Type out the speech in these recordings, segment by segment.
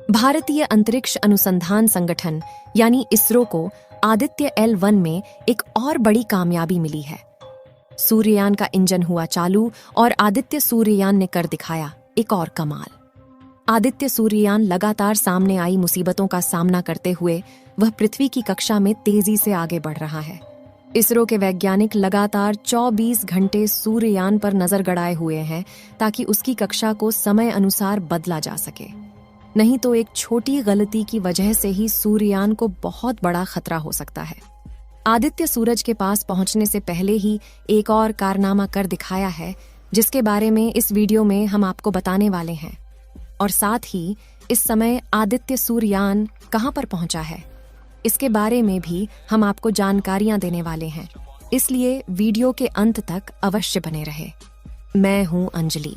भारतीय अंतरिक्ष अनुसंधान संगठन यानी इसरो को आदित्य L1 में एक और बड़ी कामयाबी मिली है। सूर्ययान का इंजन हुआ चालू और आदित्य सूर्ययान ने कर दिखाया एक और कमाल। आदित्य सूर्ययान लगातार सामने आई मुसीबतों का सामना करते हुए वह पृथ्वी की कक्षा में तेजी से आगे बढ़ रहा है। इसरो के वैज्ञानिक लगातार 24 घंटे सूर्ययान पर नजर गड़ाए हुए हैं ताकि उसकी कक्षा को समय अनुसार बदला जा सके। नहीं तो एक छोटी गलती की वजह से ही सूर्ययान को बहुत बड़ा खतरा हो सकता है। आदित्य सूरज के पास पहुंचने से पहले ही एक और कारनामा कर दिखाया है, जिसके बारे में इस वीडियो में हम आपको बताने वाले हैं। और साथ ही इस समय आदित्य सूर्ययान कहां पर पहुंचा है, इसके बारे में भी हम आपको जानकारियां देने वाले हैं। इसलिए वीडियो के अंत तक अवश्य बने रहे। मैं हूं अंजलि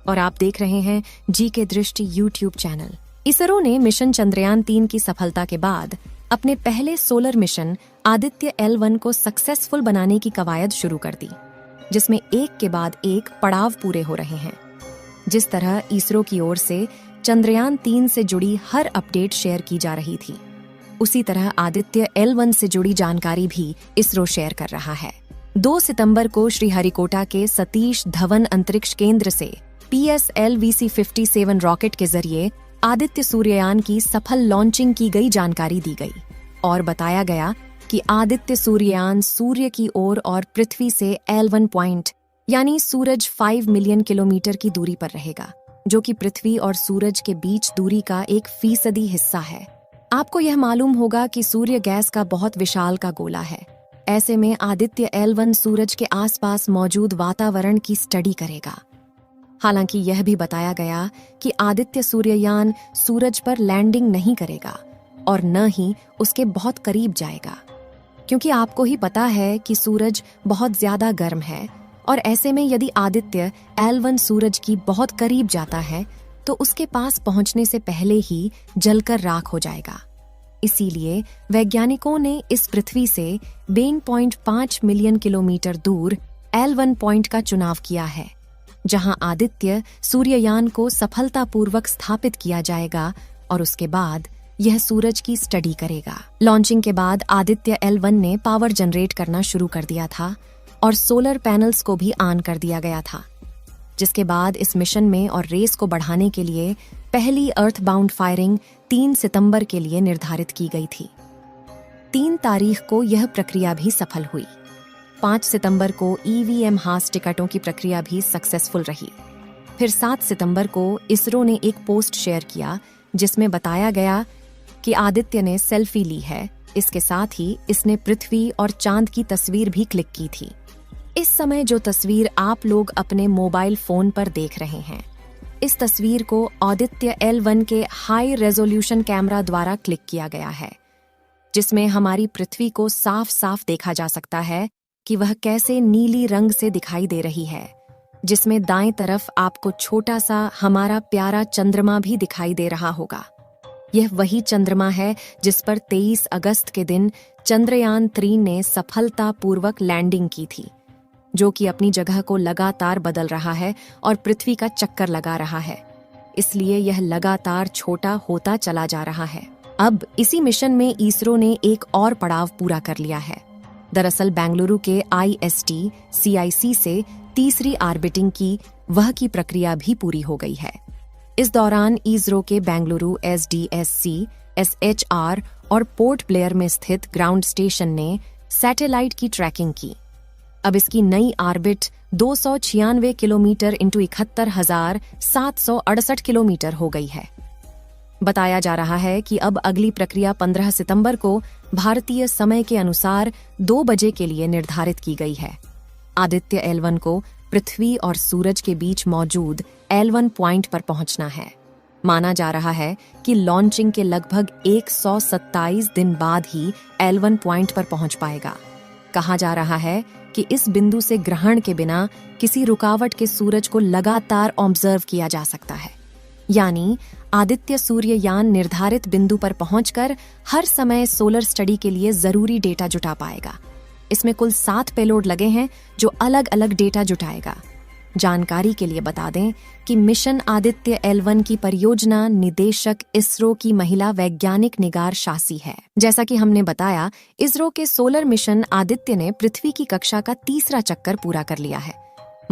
और आप देख रहे हैं जी के दृष्टि यूट्यूब चैनल। इसरो ने मिशन चंद्रयान 3 की सफलता के बाद अपने पहले सोलर मिशन आदित्य L1 को सक्सेसफुल बनाने की कवायद शुरू कर दी, जिसमें एक के बाद एक पड़ाव पूरे हो रहे हैं। जिस तरह इसरो की ओर से चंद्रयान 3 से जुड़ी हर अपडेट शेयर की जा रही थी, उसी तरह आदित्य L1 से जुड़ी जानकारी भी इसरो शेयर कर रहा है। 2 सितंबर को श्रीहरिकोटा के सतीश धवन अंतरिक्ष केंद्र से PSLV-C-57 रॉकेट के जरिए आदित्य सूर्ययान की सफल लॉन्चिंग की गई जानकारी दी गई और बताया गया कि आदित्य सूर्ययान सूर्य की ओर और पृथ्वी से L1 पॉइंट यानी सूरज 5 मिलियन किलोमीटर की दूरी पर रहेगा, जो कि पृथ्वी और सूरज के बीच दूरी का 1% हिस्सा है। आपको यह मालूम होगा कि सूर्य गैस का बहुत विशाल का गोला है। ऐसे में आदित्य L1 सूरज के आसपास मौजूद वातावरण की स्टडी करेगा। हालांकि यह भी बताया गया कि आदित्य सूर्ययान सूरज पर लैंडिंग नहीं करेगा और न ही उसके बहुत करीब जाएगा, क्योंकि आपको ही पता है कि सूरज बहुत ज्यादा गर्म है और ऐसे में यदि आदित्य L1 सूरज की बहुत करीब जाता है तो उसके पास पहुंचने से पहले ही जलकर राख हो जाएगा। इसीलिए वैज्ञानिकों ने इस पृथ्वी से 2.5 मिलियन किलोमीटर दूर L1 पॉइंट का चुनाव किया है, जहां आदित्य सूर्ययान को सफलतापूर्वक स्थापित किया जाएगा और उसके बाद यह सूरज की स्टडी करेगा। लॉन्चिंग के बाद आदित्य L1 ने पावर जनरेट करना शुरू कर दिया था और सोलर पैनल्स को भी ऑन कर दिया गया था, जिसके बाद इस मिशन में और रेस को बढ़ाने के लिए पहली अर्थबाउंड फायरिंग 3 सितंबर के लिए निर्धारित की गई थी। 3 तारीख को यह प्रक्रिया भी सफल हुई। 5 सितंबर को EVM हास टिकटों की प्रक्रिया भी सक्सेसफुल रही। फिर 7 सितंबर को इसरो ने एक पोस्ट शेयर किया जिसमें बताया गया कि आदित्य ने सेल्फी ली है। इसके साथ ही इसने पृथ्वी और चांद की तस्वीर भी क्लिक की थी। इस समय जो तस्वीर आप लोग अपने मोबाइल फोन पर देख रहे हैं, इस तस्वीर को आदित्य L1 के हाई रेजोल्यूशन कैमरा द्वारा क्लिक किया गया है, जिसमें हमारी पृथ्वी को साफ साफ देखा जा सकता है कि वह कैसे नीली रंग से दिखाई दे रही है, जिसमें दाएं तरफ आपको छोटा सा हमारा प्यारा चंद्रमा भी दिखाई दे रहा होगा। यह वही चंद्रमा है जिस पर 23 अगस्त के दिन चंद्रयान 3 ने सफलतापूर्वक लैंडिंग की थी, जो कि अपनी जगह को लगातार बदल रहा है और पृथ्वी का चक्कर लगा रहा है। इसलिए यह लगातार छोटा होता चला जा रहा है। अब इसी मिशन में इसरो ने एक और पड़ाव पूरा कर लिया है। दरअसल बेंगलुरु के IST-CIC से तीसरी ऑर्बिटिंग की की प्रक्रिया भी पूरी हो गई है। इस दौरान इसरो के बेंगलुरु SDSC, SHR और पोर्ट ब्लेयर में स्थित ग्राउंड स्टेशन ने सैटेलाइट की ट्रैकिंग की। अब इसकी नई ऑर्बिट 296 किलोमीटर × 71,768 किलोमीटर हो गई है। बताया जा रहा है कि अब अगली प्रक्रिया 15 सितंबर को भारतीय समय के अनुसार 2 बजे के लिए निर्धारित की गई है। आदित्य L1 को पृथ्वी और सूरज के बीच मौजूद L1 पॉइंट पर पहुंचना है। माना जा रहा है कि लॉन्चिंग के लगभग 127 दिन बाद ही L1 पॉइंट पर पहुंच पाएगा। कहा जा रहा है कि इस बिंदु से ग्रहण के बिना किसी रुकावट के सूरज को लगातार ऑब्जर्व किया जा सकता है। यानी आदित्य सूर्ययान निर्धारित बिंदु पर पहुंचकर हर समय सोलर स्टडी के लिए जरूरी डेटा जुटा पाएगा। इसमें कुल 7 पेलोड लगे हैं जो अलग अलग डेटा जुटाएगा। जानकारी के लिए बता दें कि मिशन आदित्य L1 की परियोजना निदेशक इसरो की महिला वैज्ञानिक निगार शासी है। जैसा कि हमने बताया, इसरो के सोलर मिशन आदित्य ने पृथ्वी की कक्षा का तीसरा चक्कर पूरा कर लिया है।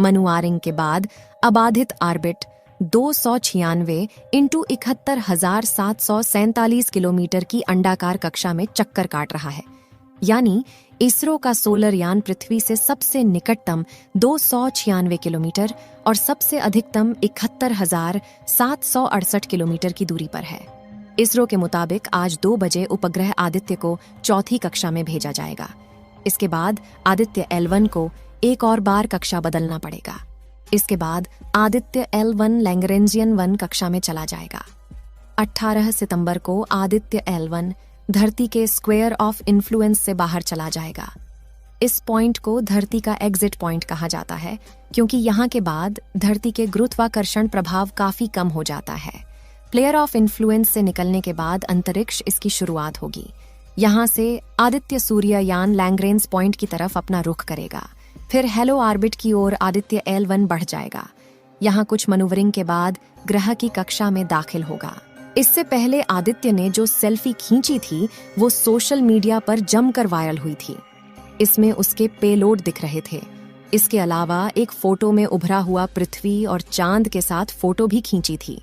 मनुआरिंग के बाद अबाधित ऑर्बिट 296 इंटू 71,747 किलोमीटर की अंडाकार कक्षा में चक्कर काट रहा है। यानी इसरो का सोलर यान पृथ्वी से सबसे निकटतम 296 किलोमीटर और सबसे अधिकतम 71,768 किलोमीटर की दूरी पर है। इसरो के मुताबिक आज 2 बजे उपग्रह आदित्य को चौथी कक्षा में भेजा जाएगा। इसके बाद आदित्य L1 को एक और बार कक्षा बदलना पड़ेगा। इसके बाद आदित्य L1 लैग्रेंजियन 1 कक्षा में चला जाएगा। 18 सितंबर को आदित्य L1 धरती के स्क्वायर ऑफ इन्फ्लुएंस से बाहर चला जाएगा। इस पॉइंट को धरती का एग्जिट पॉइंट कहा जाता है, क्योंकि यहाँ के बाद धरती के गुरुत्वाकर्षण प्रभाव काफी कम हो जाता है। प्लेयर ऑफ इन्फ्लुएंस से निकलने के बाद अंतरिक्ष इसकी शुरुआत होगी। यहाँ से आदित्य सूर्ययान लैग्रेंज पॉइंट की तरफ अपना रुख करेगा। फिर हेलो ऑर्बिट की ओर आदित्य L1 बढ़ जाएगा। यहाँ कुछ मनूवरिंग के बाद ग्रह की कक्षा में दाखिल होगा। इससे पहले आदित्य ने जो सेल्फी खींची थी वो सोशल मीडिया पर जमकर वायरल हुई थी। इसमें उसके पेलोड दिख रहे थे। इसके अलावा एक फोटो में उभरा हुआ पृथ्वी और चांद के साथ फोटो भी खींची थी।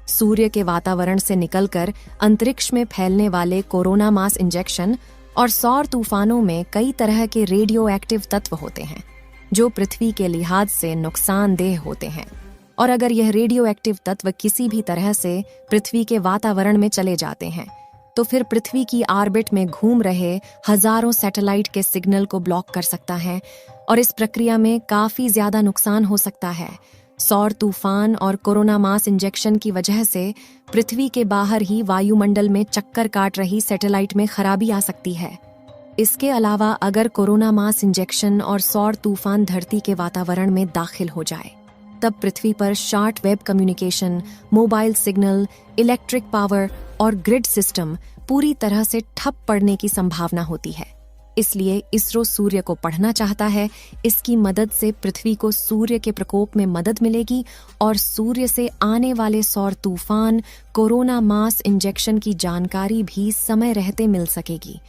सूर्य के वातावरण से निकलकर अंतरिक्ष में फैलने वाले कोरोना मास इंजेक्शन और सौर तूफानों में कई तरह के रेडियो एक्टिव तत्व होते हैं जो पृथ्वी के लिहाज से नुकसानदेह होते हैं, और अगर यह रेडियो एक्टिव तत्व किसी भी तरह से पृथ्वी के वातावरण में चले जाते हैं तो फिर पृथ्वी की ऑर्बिट में घूम रहे हजारों सैटेलाइट के सिग्नल को ब्लॉक कर सकता है और इस प्रक्रिया में काफी ज्यादा नुकसान हो सकता है। सौर तूफान और कोरोना मास इंजेक्शन की वजह से पृथ्वी के बाहर ही वायुमंडल में चक्कर काट रही सैटेलाइट में खराबी आ सकती है। इसके अलावा अगर कोरोना मास इंजेक्शन और सौर तूफान धरती के वातावरण में दाखिल हो जाए तब पृथ्वी पर short web communication, mobile signal, electric power और ग्रिड सिस्टम पूरी तरह से ठप पड़ने की संभावना होती है। इसलिए इसरो सूर्य को पढ़ना चाहता है। इसकी मदद से पृथ्वी को सूर्य के प्रकोप में मदद मिलेगी और सूर्य से आने वाले सौर तूफान, कोरोना मास इंजेक्शन की जानकारी भी समय रहते मिल सकेगी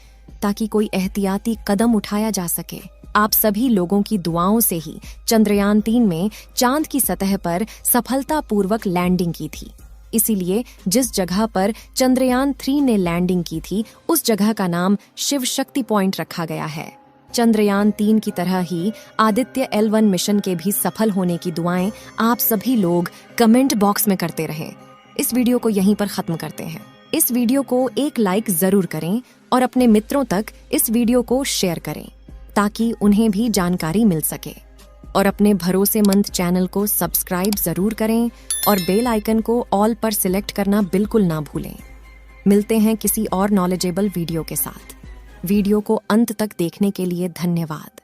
ताकि कोई एहतियाती कदम उठाया जा सके। आप सभी लोगों की दुआओं से ही चंद्रयान 3 में चांद की सतह पर सफलतापूर्वक लैंडिंग की थी। इसीलिए जिस जगह पर चंद्रयान 3 ने लैंडिंग की थी उस जगह का नाम शिव शक्ति पॉइंट रखा गया है। चंद्रयान 3 की तरह ही आदित्य L1 मिशन के भी सफल होने की दुआएं आप सभी लोग कमेंट बॉक्स में करते रहें। इस वीडियो को यहीं पर खत्म करते हैं। इस वीडियो को एक लाइक जरूर करें और अपने मित्रों तक इस वीडियो को शेयर करें ताकि उन्हें भी जानकारी मिल सके, और अपने भरोसेमंद चैनल को सब्सक्राइब जरूर करें और बेल आइकन को ऑल पर सिलेक्ट करना बिल्कुल ना भूलें। मिलते हैं किसी और नॉलेजेबल वीडियो के साथ। वीडियो को अंत तक देखने के लिए धन्यवाद।